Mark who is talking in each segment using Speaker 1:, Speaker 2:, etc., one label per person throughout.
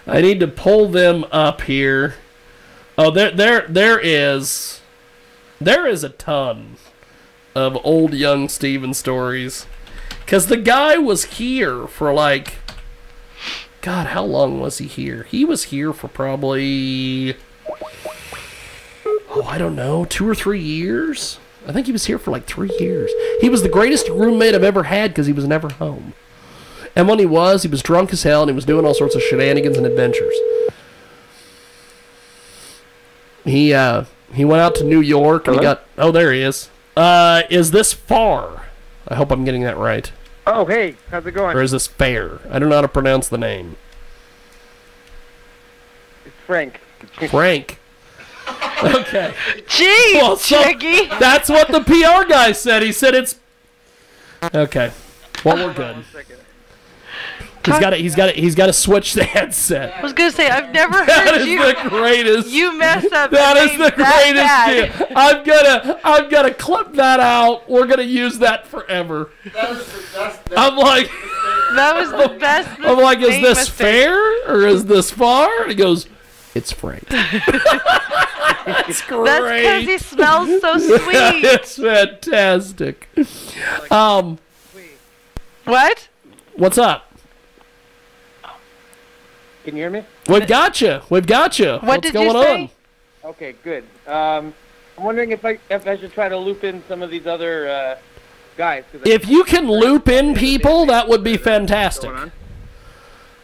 Speaker 1: I need to pull them up here. Oh, there is a ton of old young Steven stories. Because the guy was here for like, God, how long was he here? He was here for probably, I don't know, 2 or 3 years? I think he was here for like 3 years. He was the greatest roommate I've ever had because he was never home. And when he was drunk as hell and he was doing all sorts of shenanigans and adventures. He went out to New York and he got... Oh, there he is. Is this Far? I hope I'm getting that right.
Speaker 2: Oh, hey. How's it going?
Speaker 1: Or is this Fair? I don't know how to pronounce the name.
Speaker 2: It's Frank.
Speaker 1: Frank. Okay.
Speaker 3: Jeez,
Speaker 1: Well,
Speaker 3: Jiggy.
Speaker 1: that's what the PR guy said. He said it's... Okay. Well, we're good. He's got to switch the headset.
Speaker 3: I was gonna say I've never heard
Speaker 1: That is
Speaker 3: you.
Speaker 1: the greatest.
Speaker 3: You mess up.
Speaker 1: That is the
Speaker 3: that
Speaker 1: greatest deal. I'm gonna clip that out. We're gonna use that forever. I'm like,
Speaker 3: That was the best.
Speaker 1: I'm like, is
Speaker 3: name
Speaker 1: this
Speaker 3: mistake.
Speaker 1: fair or is this far? And he goes, it's Frank. That's great.
Speaker 3: That's because he smells so sweet.
Speaker 1: It's fantastic.
Speaker 3: What?
Speaker 1: What's up?
Speaker 2: Can you hear me?
Speaker 1: We've got you. We've got you.
Speaker 3: What
Speaker 1: What's
Speaker 3: did
Speaker 1: going
Speaker 3: you say?
Speaker 1: on?
Speaker 2: Okay, good. I'm wondering if I should try to loop in some of these other guys.
Speaker 1: If you can loop in people, that would be fantastic.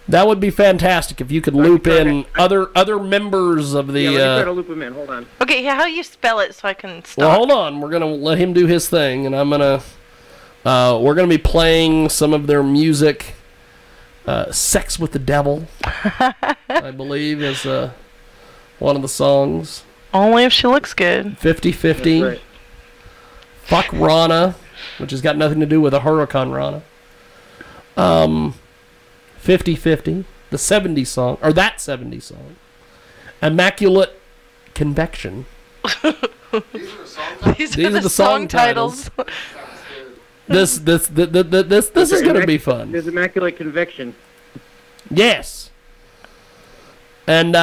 Speaker 1: That would be fantastic if you could loop in other members of the...
Speaker 2: Yeah, let me try to loop them in. Hold on.
Speaker 3: Okay, how do you spell it so I can stop?
Speaker 1: Well, hold on. We're going to let him do his thing, and I'm going to... we're going to be playing some of their music. Sex with the Devil, I believe, is one of the songs.
Speaker 3: Only if she looks good.
Speaker 1: 50-50.
Speaker 2: Right.
Speaker 1: Fuck Rana, which has got nothing to do with a Huracan Rana. 50-50. The 70s song, or that 70s song. Immaculate Convection.
Speaker 3: These are the song titles.
Speaker 1: This is going to be fun.
Speaker 2: There's Immaculate Conviction.
Speaker 1: Yes. And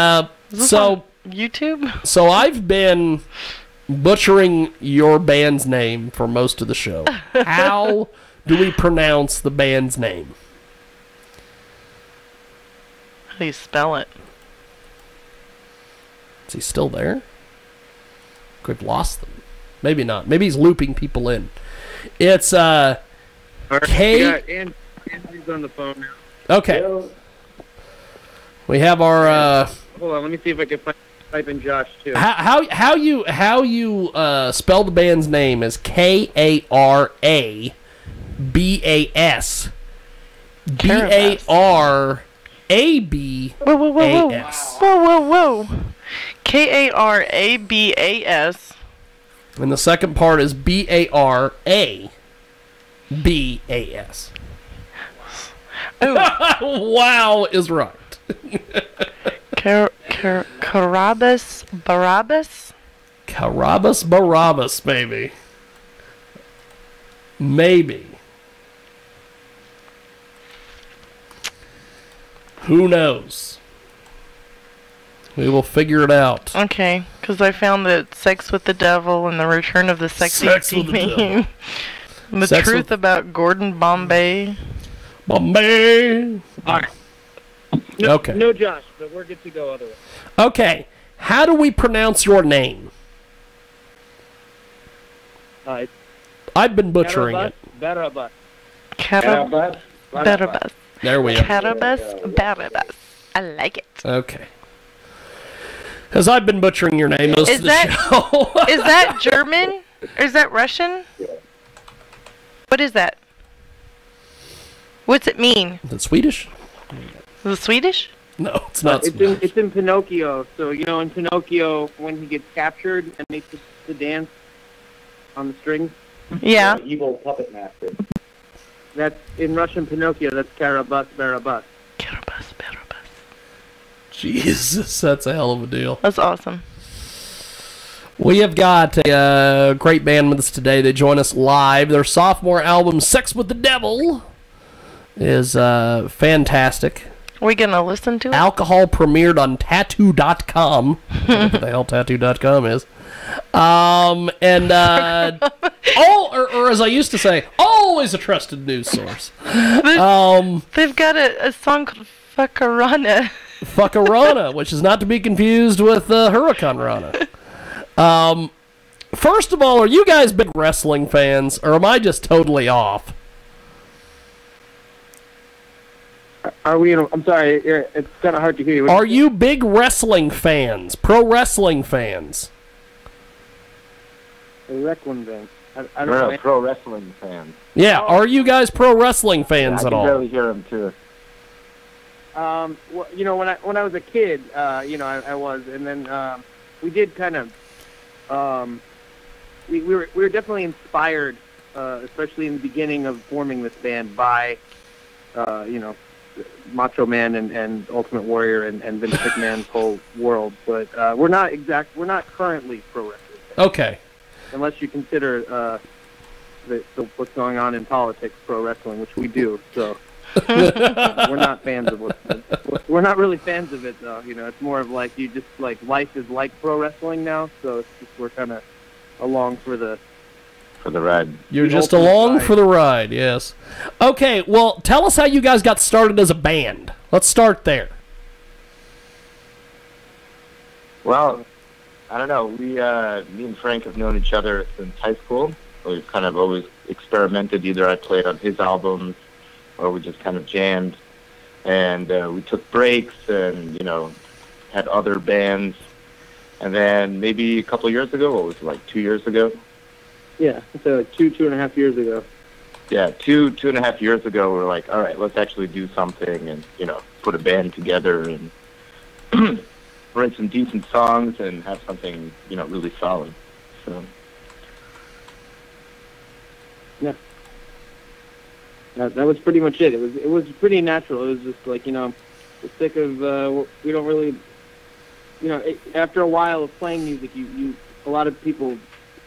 Speaker 1: so
Speaker 3: YouTube?
Speaker 1: So I've been butchering your band's name for most of the show. How do we pronounce the band's name?
Speaker 3: How do you spell it?
Speaker 1: Is he still there? We've lost them. Maybe not. Maybe he's looping people in. It's
Speaker 2: Right,
Speaker 1: K.
Speaker 2: yeah, Andrew's on the phone now.
Speaker 1: Okay. We have our.
Speaker 2: Hold on, let me see if I can type in Josh too.
Speaker 1: How you spell the band's name is Karabas Barabas.
Speaker 3: Whoa. Karabas.
Speaker 1: And the second part is Barabas.
Speaker 3: Oh.
Speaker 1: Wow is right.
Speaker 3: Karabas Barabas?
Speaker 1: Karabas Barabas, baby. Maybe. Who knows? We will figure it out.
Speaker 3: Okay, because I found that Sex with the Devil and the Return of the Sexy Demon. The
Speaker 1: Sex
Speaker 3: truth about Gordon Bombay.
Speaker 1: Bombay.
Speaker 2: All right. No,
Speaker 1: Okay.
Speaker 2: No Josh, but we're good to go otherwise.
Speaker 1: Okay. How do we pronounce your name? I've been butchering it.
Speaker 2: Barabas.
Speaker 3: Karabas Barabas.
Speaker 1: There we are.
Speaker 3: Karabas Barabas. I like it.
Speaker 1: Okay. Because I've been butchering your name most of the show.
Speaker 3: Is that German? Or is that Russian? What is that? What's it mean?
Speaker 1: Is it Swedish?
Speaker 3: Is it Swedish?
Speaker 1: No, it's not
Speaker 2: It's
Speaker 1: Swedish.
Speaker 2: it's in Pinocchio. So in Pinocchio, when he gets captured and makes the dance on the strings.
Speaker 3: Yeah.
Speaker 2: Evil puppet master. That's in Russian Pinocchio. That's Karabas Barabas.
Speaker 3: Karabas Barabas.
Speaker 1: Jesus, that's a hell of a deal.
Speaker 3: That's awesome.
Speaker 1: We have got a great band with us today. They join us live. Their sophomore album, Sex with the Devil, is fantastic.
Speaker 3: We gonna listen to it?
Speaker 1: Alcohol premiered on Tattoo.com. What the hell Tattoo.com is. And or as I used to say, always a trusted news source.
Speaker 3: They've got a song called Fuckarana.
Speaker 1: Fuckarana, which is not to be confused with Hurricane Rana. First of all, are you guys big wrestling fans, or am I just totally off?
Speaker 2: Are we? I'm sorry, it's kind of hard to hear you.
Speaker 1: Are you big wrestling fans? Pro wrestling fans?
Speaker 2: Wrestling fans. I don't
Speaker 4: We're
Speaker 2: know.
Speaker 4: a pro wrestling fan.
Speaker 1: Yeah, are you guys pro wrestling fans
Speaker 4: I
Speaker 1: at
Speaker 4: can
Speaker 1: all?
Speaker 4: barely hear him too.
Speaker 2: Well, when I was a kid, I was, and then we did kind of, we were definitely inspired, especially in the beginning of forming this band by, Macho Man and Ultimate Warrior and Vince McMahon's whole world. But we're not currently pro wrestling fans.
Speaker 1: Okay.
Speaker 2: Unless you consider what's going on in politics pro wrestling, which we do. So. We're not fans of we're not really fans of it though. It's more of like you just like life is like pro wrestling now, so it's just we're kind of along for the
Speaker 4: ride.
Speaker 1: You're just along for the ride, yes. Okay, well, tell us how you guys got started as a band. Let's start there.
Speaker 4: Well, I don't know. Me and Frank have known each other since high school. We've kind of always experimented. Either I played on his albums, or we just kind of jammed, and we took breaks and, had other bands. And then maybe a couple of years ago, what was it, like 2 years ago?
Speaker 2: Yeah, so 2.5 years ago.
Speaker 4: Yeah, two and a half years ago, we were like, all right, let's actually do something and, put a band together and write some decent songs and have something, really solid. So.
Speaker 2: Yeah. That was pretty much it. It was pretty natural. It was just like, we're sick of, we don't really, after a while of playing music, a lot of people,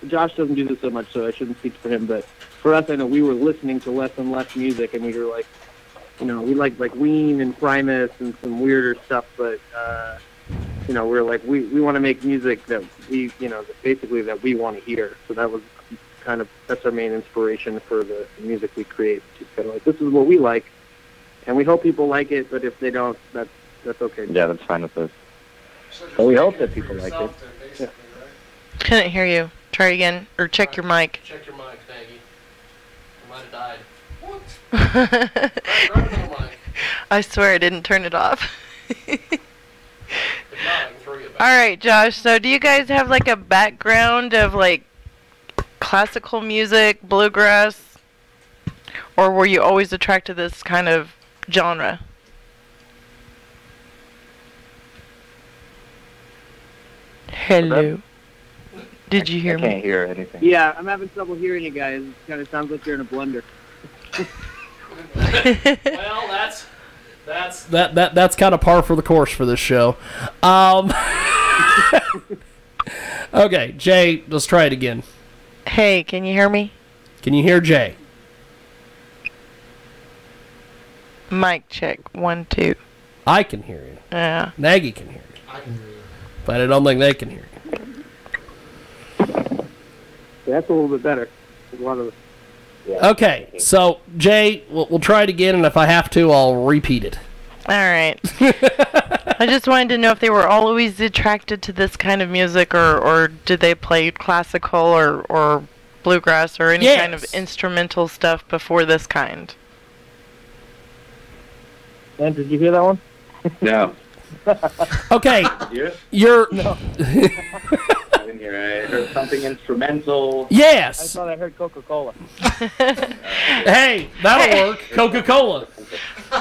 Speaker 2: Josh doesn't do this so much, so I shouldn't speak for him, but for us, I know we were listening to less and less music, and we were like, we liked like Ween and Primus and some weirder stuff, but, we're like, we want to make music that we, basically that we want to hear. So that was that's our main inspiration for the music we create. Just kind of like, this is what we like, and we hope people like it, but if they don't, that's okay.
Speaker 4: Yeah, that's fine with us. But we hope that people like it.
Speaker 2: Yeah.
Speaker 3: Couldn't hear you. Try again, or check your mic.
Speaker 1: Check your mic, Maggie. I might have died. What?
Speaker 3: I swear I didn't turn it off.
Speaker 1: If not, I can throw you back.
Speaker 3: Alright, Josh, so do you guys have like a background of like classical music, bluegrass, or were you always attracted to this kind of genre? Hello. Did you hear
Speaker 4: I
Speaker 3: me?
Speaker 4: can't hear anything.
Speaker 2: Yeah, I'm having trouble hearing you guys. It kind of sounds like you're in a blender.
Speaker 1: Well, that's kind of par for the course for this show. Okay, Jay, let's try it again.
Speaker 3: Hey, can you hear me?
Speaker 1: Can you hear Jay?
Speaker 3: Mic check. 1, 2.
Speaker 1: I can hear you.
Speaker 3: Yeah.
Speaker 1: Nagy can hear you.
Speaker 5: I can hear you.
Speaker 1: But I don't think they can hear you.
Speaker 2: That's a little bit better. A lot of.
Speaker 1: Okay, so Jay, we'll try it again, and if I have to, I'll repeat it.
Speaker 3: Alright. I just wanted to know if they were always attracted to this kind of music, or did they play classical or bluegrass or any kind of instrumental stuff before this kind?
Speaker 2: Dan, did you hear that one?
Speaker 4: No.
Speaker 1: Okay,
Speaker 4: You?
Speaker 1: you're...
Speaker 4: No. I didn't hear it. I heard something instrumental.
Speaker 2: I
Speaker 1: Yes!
Speaker 2: thought I heard Coca-Cola.
Speaker 1: Hey, that'll work. Coca-Cola.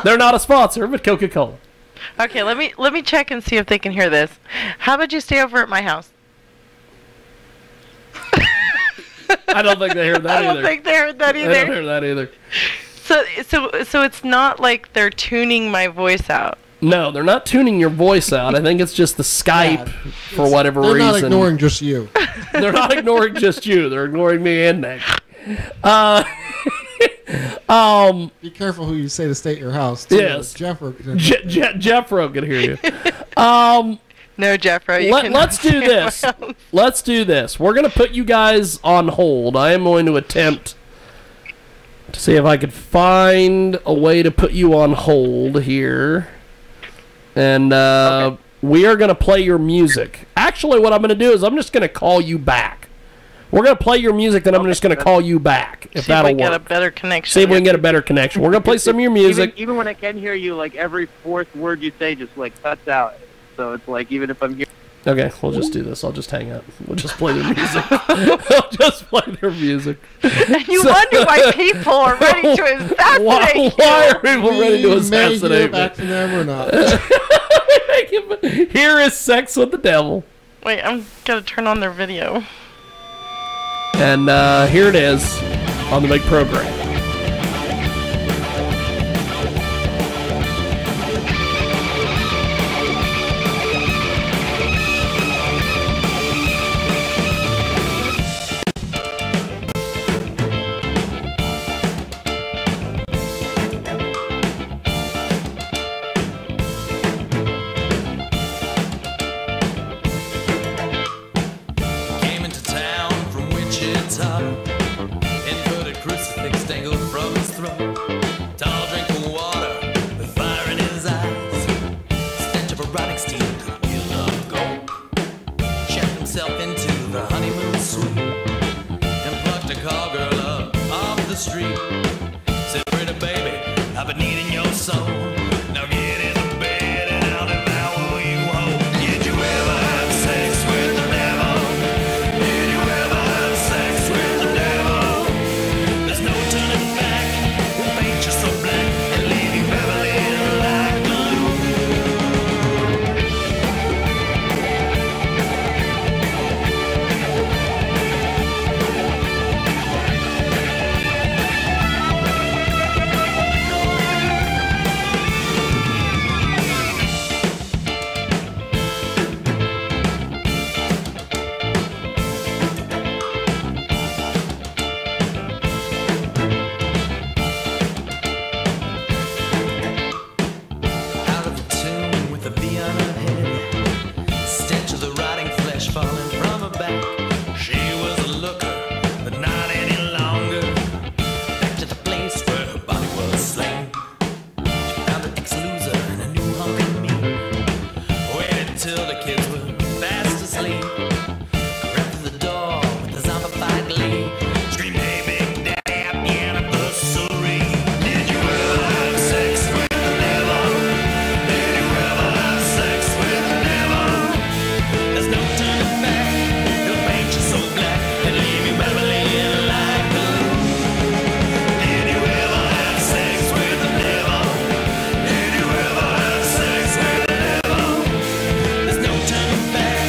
Speaker 1: They're not a sponsor, but Coca-Cola.
Speaker 3: Okay, let me check and see if they can hear this. How about you stay over at my house?
Speaker 1: I don't think they heard that either.
Speaker 3: I don't think they heard that
Speaker 1: I don't
Speaker 3: either.
Speaker 1: hear that either.
Speaker 3: So it's not like they're tuning my voice out.
Speaker 1: No, they're not tuning your voice out. I think it's just the Skype for whatever
Speaker 5: They're
Speaker 1: reason.
Speaker 5: not ignoring just you.
Speaker 1: They're not ignoring just you. They're ignoring me and Nick.
Speaker 5: Be careful who you say to stay at your house. Too.
Speaker 1: Yes. Jeffro can hear you.
Speaker 3: No, Jeffro.
Speaker 1: Let's do this. Let's do this. We're gonna put you guys on hold. I am going to attempt to see if I could find a way to put you on hold here, and
Speaker 2: Okay.
Speaker 1: we are gonna play your music. Actually, what I'm gonna do is I'm just gonna call you back. We're gonna play your music, and I'm just gonna call you back if that'll work.
Speaker 3: See if we get a better connection.
Speaker 1: See if we can get a better connection. We're gonna play some of your music.
Speaker 2: Even when I can hear you, like every fourth word you say just like cuts out. So it's like even if I'm here.
Speaker 1: Okay, we'll just do this. I'll just hang up. We'll just play their music. I'll just play their music.
Speaker 3: And you wonder why people are ready to assassinate you.
Speaker 1: Why are people ready to assassinate
Speaker 5: May hear
Speaker 1: me?
Speaker 5: back from them or not.
Speaker 1: Here is Sex with the Devil.
Speaker 3: Wait, I'm gonna turn on their video.
Speaker 1: And here it is on the big program.
Speaker 6: Came into town from Wichita and put a crucifix dangled from his throat. Tall drink of water with fire in his eyes. Stench of erotic steam could kill a goat. Checked himself into the honeymoon suite and plucked a call girl up off the street. Said, pretty baby, I've been needing your soul. Now get in the bed and I'll devour you whole. Did you ever have sex with the devil? Did you ever have sex with the devil? There's no turning back. He'll paint you so black and leave you babbling like glue. Out of the tomb with a V on her head, stench of the rotting flesh falling from her back. She was a looker, but not any longer. Back to the place where her body was slain. She found an ex-loser and a new hunk of meat. Waited till the kids were fast asleep. Ran through the door with a zombified glee. Screamed, hey, big daddy, happy anniversary. Did you ever have sex with the devil? Did you ever have sex with the devil? There's no turning back. He'll paint you so black and leave you babbling like glue. Did you ever have sex with the devil? Did you ever have sex with the devil? There's no turning back.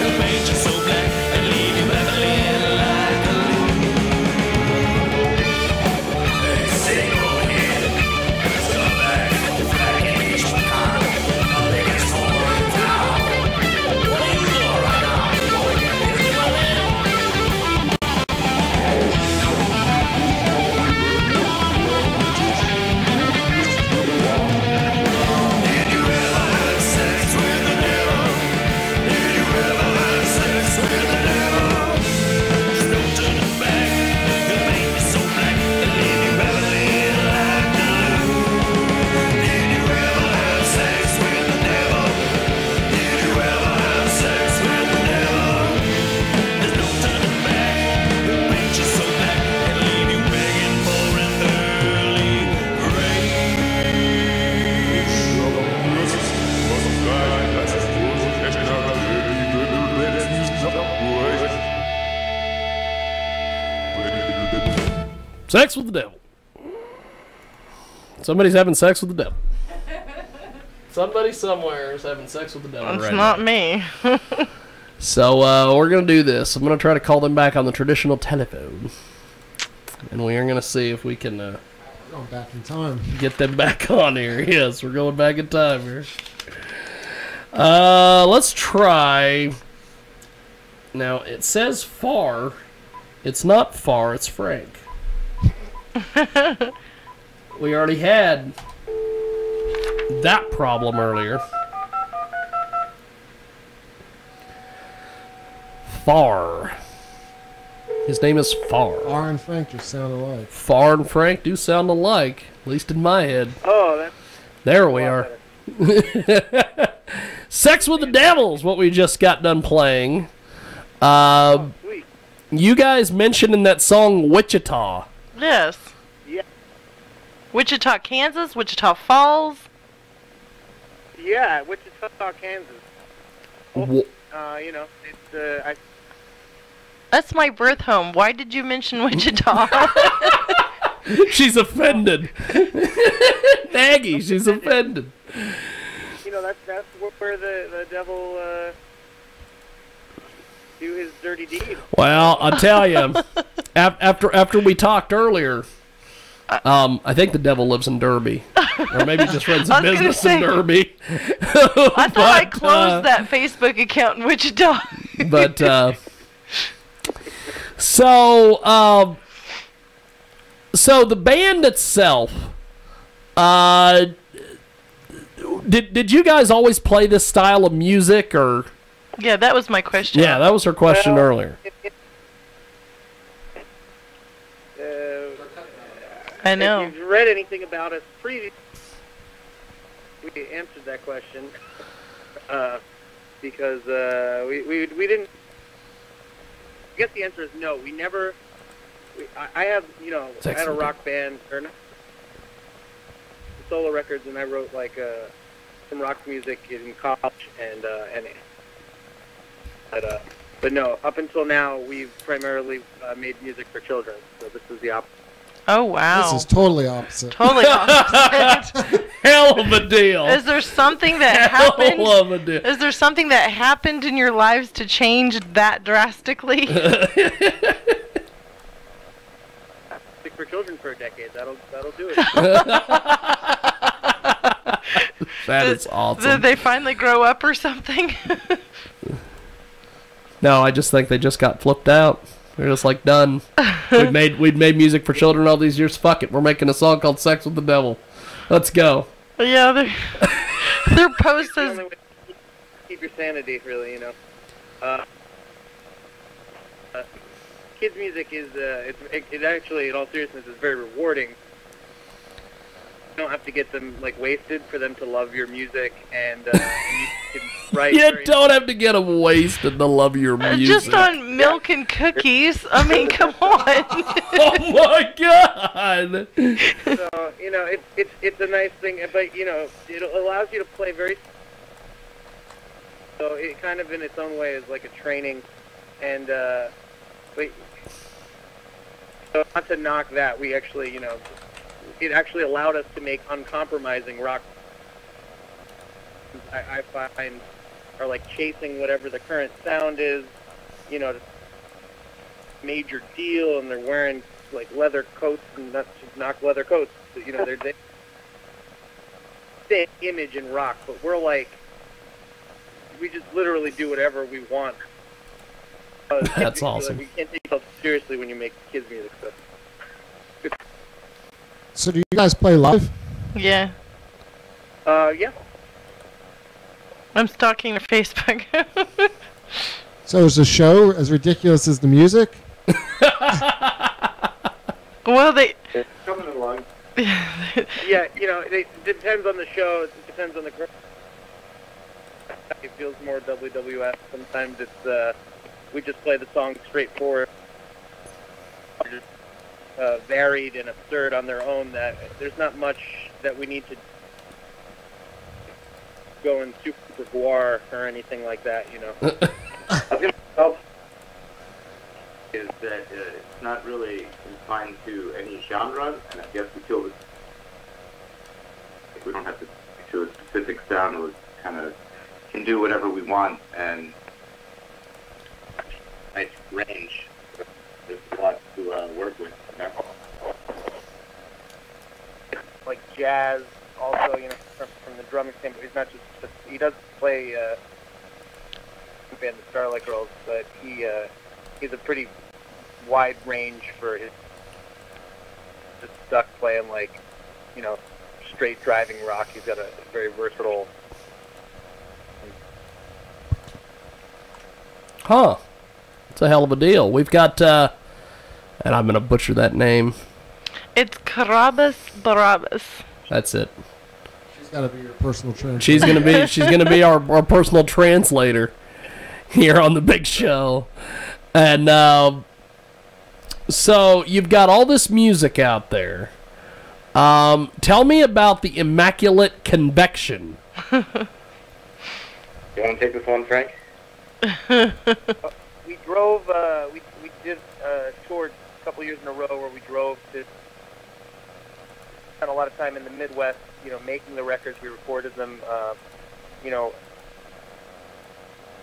Speaker 6: He'll paint you so black and leave you babbling like glue. Hey, sing over here. Let's go back. Back in Chicago. The biggest whore in town. What are you doing right now? Did you ever have sex with the devil? Did you ever have sex with the devil? There's no turning back. He'll make you so black and leave you babbling like glue. Did you ever have sex with the devil? Did you ever have sex with the devil? There's no turning back. He'll paint you so black and leave you begging for an early grave.
Speaker 1: Sex with the devil. Somebody's having sex with the devil. Somebody somewhere is having sex with the devil.
Speaker 3: It's
Speaker 1: right
Speaker 3: not
Speaker 1: now.
Speaker 3: me.
Speaker 1: So we're gonna do this. I'm gonna try to call them back on the traditional telephone, and we are gonna see if we can
Speaker 5: Going back in time.
Speaker 1: get them back on here. Yes, we're going back in time here. Let's try. Now it says far. It's not far. It's Frank. we already had that problem earlier. Far. His name is Far.
Speaker 5: R and Frank just sound alike.
Speaker 1: Far and Frank do sound alike, at least in my head.
Speaker 2: Oh, that's
Speaker 1: There we are. Sex with the Devil's what we just got done playing.
Speaker 2: sweet.
Speaker 1: You guys mentioned in that song Wichita.
Speaker 3: Yes.
Speaker 2: Yeah.
Speaker 3: Wichita, Kansas, Wichita Falls.
Speaker 2: Yeah, Wichita, Kansas. You know, it's
Speaker 3: That's my birth home. Why did you mention Wichita?
Speaker 1: She's offended. Maggie, she's offended.
Speaker 2: you know, that's where the devil do his dirty deed.
Speaker 1: Well, I'll tell you, after we talked earlier, I think the devil lives in Derby, or maybe just runs a business in Derby.
Speaker 3: I thought I closed that Facebook account in Wichita.
Speaker 1: But so the band itself, did you guys always play this style of music, or?
Speaker 3: Yeah, that was my question.
Speaker 1: Yeah, that was her question earlier.
Speaker 3: I know.
Speaker 2: If you've read anything about us previously, we answered that question because we didn't. I guess the answer is no. We never. I have, you know, I had a rock band or not, solo records, and I wrote like some rock music in college, but no, up until now we've primarily made music for children. So this is the opposite.
Speaker 3: Oh wow.
Speaker 5: This is totally opposite.
Speaker 3: Totally opposite.
Speaker 1: Hell of a deal.
Speaker 3: Is there something that happened?
Speaker 1: Hell of a deal.
Speaker 3: Is there something that happened in your lives to change that drastically?
Speaker 2: Music for children for a decade. That'll do it.
Speaker 1: That is awesome.
Speaker 3: Did they finally grow up or something?
Speaker 1: No, I just think they just got flipped out. They're just like, done. We'd made music for children all these years. Fuck it, we're making a song called "Sex with the Devil." Let's go.
Speaker 3: Yeah, their post
Speaker 2: The
Speaker 3: says.
Speaker 2: only way to keep your sanity, really, you know. Kids' music is it actually, in all seriousness, is very rewarding. You don't have to get them like wasted for them to love your music, and you can write.
Speaker 1: You don't have to get them wasted to love your music.
Speaker 3: Just on milk and cookies. I mean, come on.
Speaker 1: Oh my God!
Speaker 2: So you know, it's a nice thing, but you know, it allows you to play very. So it kind of, in its own way, is like a training, and but so not to knock that, we actually, you know, it actually allowed us to make uncompromising rock. I find are like chasing whatever the current sound is, you know, major deal, and they're wearing like leather coats and not knock leather coats. You know, they're the image in rock, but we're like, we just literally do whatever we want.
Speaker 1: That's awesome.
Speaker 2: We can't take yourself seriously when you make kids music stuff.
Speaker 5: So do you guys play live?
Speaker 3: Yeah.
Speaker 2: Yeah.
Speaker 3: I'm stalking their Facebook.
Speaker 5: So is the show as ridiculous as the music?
Speaker 3: Well, they.
Speaker 2: Coming along. Yeah, you know, it depends on the show. It depends on the. It feels more WWF. Sometimes it's we just play the song straightforward, varied and absurd on their own. That there's not much that we need to go in super Jaguar or anything like that. You know.
Speaker 4: Is that it's not really confined to any genre, and I guess we feel that we don't have to stick to a specific sound. We kind of can do whatever we want, and nice range. There's a lot to work with.
Speaker 2: Like jazz, also, you know, from the drumming standpoint, he's not just he does play band the Starlight Girls, but he's a pretty wide range for his just stuck playing like,
Speaker 7: straight driving rock. He's got a very versatile.
Speaker 1: Huh. It's a hell of a deal. We've got, and I'm going to butcher that name.
Speaker 3: It's Karabas Barabas.
Speaker 1: That's it.
Speaker 5: She's got to be your personal translator.
Speaker 1: She's gonna be our personal translator here on the big show. And so you've got all this music out there. Tell me about the Immaculate Convection.
Speaker 4: You want to take this one, Frank?
Speaker 7: We drove. We did a tour a couple years in a row where we drove to. Spent a lot of time in the Midwest, making the records. We recorded them,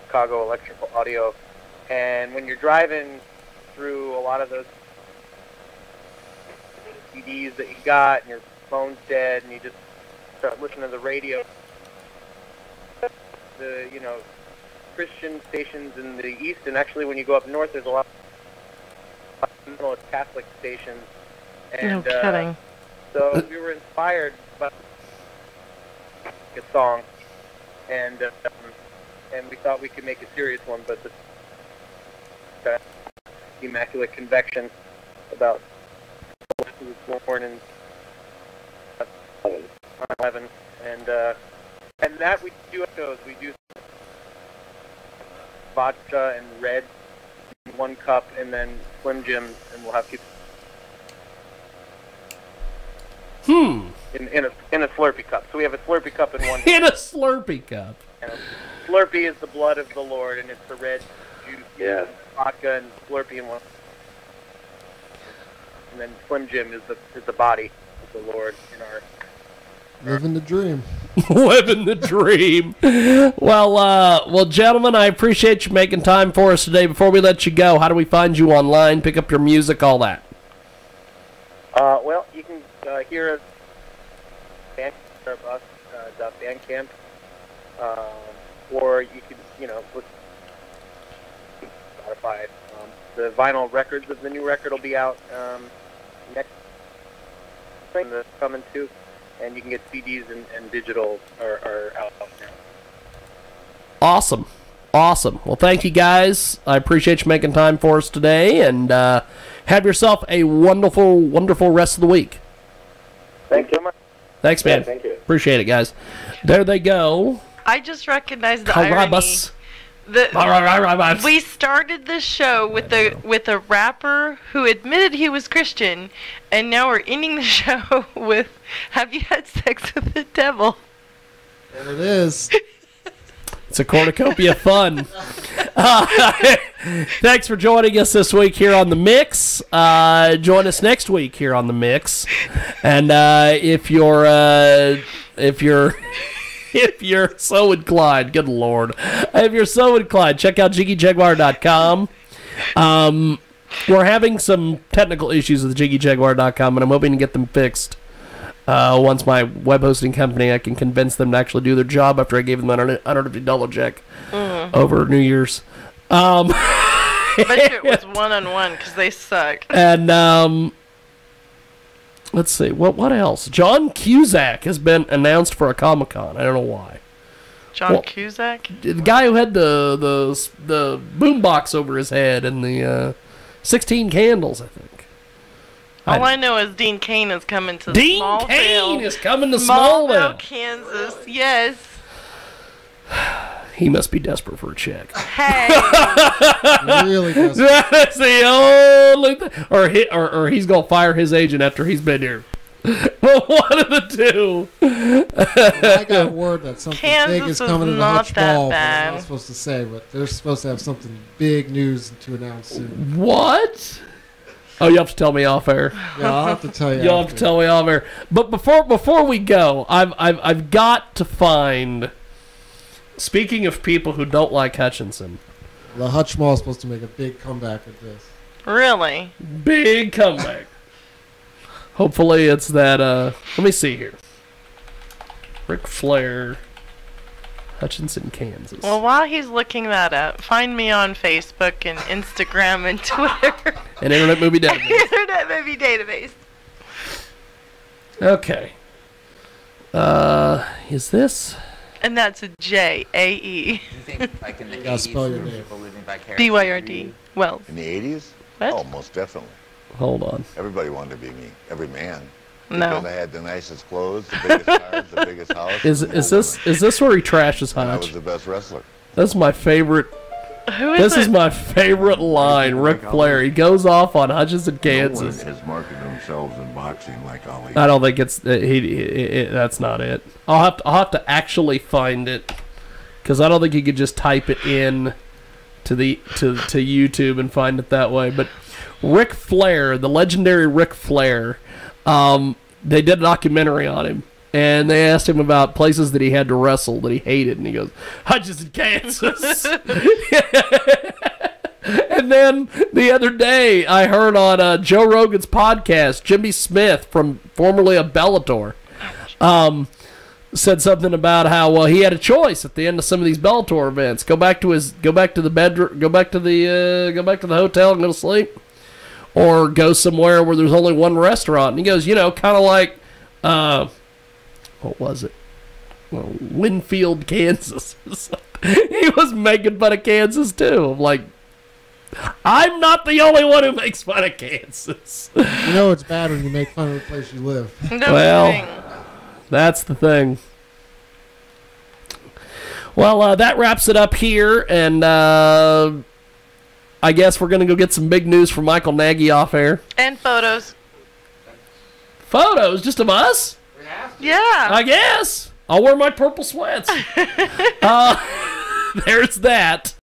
Speaker 7: Chicago Electrical Audio. And when you're driving through a lot of those CDs that you got, and your phone's dead, and you just start listening to the radio, the Christian stations in the east, and actually when you go up north, there's a lot of Catholic stations. And,
Speaker 3: No kidding.
Speaker 7: So we were inspired by a song, and we thought we could make a serious one, but the Immaculate Convection about who was born in 11, and that we do those. We do vodka and red in one cup, and then Slim Jims, and we'll have people. In a Slurpee cup. So we have a Slurpee cup in one.
Speaker 1: In a Slurpee cup.
Speaker 7: And Slurpee is the blood of the Lord, and it's the red juice.
Speaker 4: Yeah.
Speaker 7: Vodka and Slurpee in one. And then Slim Jim is the body of the Lord in our.
Speaker 5: Living the dream.
Speaker 1: Living the dream. Well, gentlemen, I appreciate you making time for us today. Before we let you go, how do we find you online, pick up your music, all that?
Speaker 7: Well, you can hear us at Bandcamp, or you could, look Spotify. The vinyl records of the new record will be out next spring. That's coming too, and you can get CDs and digital are out now.
Speaker 1: Awesome. Well, thank you guys. I appreciate you making time for us today, and have yourself a wonderful, wonderful rest of the week.
Speaker 7: Thanks so much.
Speaker 1: Thanks, man.
Speaker 4: Yeah, thank you.
Speaker 1: Appreciate it, guys. There they go.
Speaker 3: I just recognized the
Speaker 1: Karabas.
Speaker 3: irony. We started this show with a rapper who admitted he was Christian, and now we're ending the show with "Have you had sex with the devil?"
Speaker 5: There it is.
Speaker 1: It's a cornucopia of fun. Thanks for joining us this week here on The Mix. Join us next week here on The Mix. And if you're so inclined, good Lord. If you're so inclined, check out JiggyJaguar.com. We're having some technical issues with JiggyJaguar.com, and I'm hoping to get them fixed. Once my web hosting company, I can convince them to actually do their job after I gave them an $150 check over New Year's.
Speaker 3: I bet you it was one-on-one because they suck.
Speaker 1: And let's see, what else? John Cusack has been announced for a Comic-Con. I don't know why.
Speaker 3: John Cusack?
Speaker 1: The guy who had the boombox over his head and the 16 candles, I think.
Speaker 3: All I know is Dean Cain is coming to
Speaker 1: Dean
Speaker 3: Smallville.
Speaker 1: Cain is coming to Smallville,
Speaker 3: Kansas. Yes.
Speaker 1: He must be desperate for a check.
Speaker 3: Hey.
Speaker 5: Really does.
Speaker 1: That's the only thing. Or he's going to fire his agent after he's been here. Well, one of the two.
Speaker 5: I got word that something
Speaker 3: Kansas
Speaker 5: big is coming to the
Speaker 3: not
Speaker 5: Hutch
Speaker 3: that
Speaker 5: Ball, but
Speaker 3: bad.
Speaker 5: I'm not supposed to say, but they're supposed to have something big news to announce soon.
Speaker 1: What? Oh, you have to tell me off air.
Speaker 5: Yeah, I'll have to tell you.
Speaker 1: You'll have to tell me off air. But before we go, I've got to find. Speaking of people who don't like Hutchinson,
Speaker 5: The Hutch Mall is supposed to make a big comeback at this.
Speaker 3: Really?
Speaker 1: big comeback. Hopefully it's that. Let me see here. Ric Flair, Hutchinson, Kansas.
Speaker 3: Well, while he's looking that up, find me on Facebook and Instagram and Twitter.
Speaker 1: An Internet Movie Database.
Speaker 3: Internet Movie Database.
Speaker 1: Okay. Is this?
Speaker 3: And that's a Jae.
Speaker 8: Do you think, like in the
Speaker 5: gotta
Speaker 8: 80s,
Speaker 5: spell your
Speaker 8: there were
Speaker 5: name.
Speaker 8: people living vicariously
Speaker 3: BYRD.
Speaker 8: through you?
Speaker 3: Wells.
Speaker 9: In the 80s?
Speaker 3: What?
Speaker 9: Oh, most definitely.
Speaker 1: Hold on.
Speaker 9: Everybody wanted to be me. Every man.
Speaker 3: No.
Speaker 9: Because I had the nicest clothes, the biggest cars, the biggest house.
Speaker 1: Is this where he trashes
Speaker 9: And I was
Speaker 1: Hutch?
Speaker 9: the best wrestler.
Speaker 1: That's my favorite.
Speaker 3: Who is
Speaker 1: This
Speaker 3: it?
Speaker 1: is my favorite line. Ric Flair. He goes off on Hutchins in Kansas.
Speaker 9: No one has marketed themselves in boxing like Ali.
Speaker 1: I don't think it's that's not it. I'll have to actually find it because I don't think you could just type it in to YouTube and find it that way. But Ric Flair, the legendary Ric Flair, they did a documentary on him. And they asked him about places that he had to wrestle that he hated, and he goes, "Hutchins in Kansas." And then the other day, I heard on Joe Rogan's podcast, Jimmy Smith, formerly of Bellator, said something about how he had a choice at the end of some of these Bellator events: go back to the bedroom, go back to the hotel and go to sleep, or go somewhere where there's only one restaurant. And he goes, kind of like. What was it? Well, Winfield, Kansas. He was making fun of Kansas, too. I'm like, I'm not the only one who makes fun of Kansas.
Speaker 5: You know it's bad when you make fun of the place you live.
Speaker 3: No
Speaker 1: Well,
Speaker 3: thing.
Speaker 1: that's the thing. Well, that wraps it up here, and I guess we're going to go get some big news from Michael Nagy off air.
Speaker 3: And photos.
Speaker 1: Photos? Just of us?
Speaker 3: Yeah.
Speaker 1: I guess. I'll wear my purple sweats. There's that.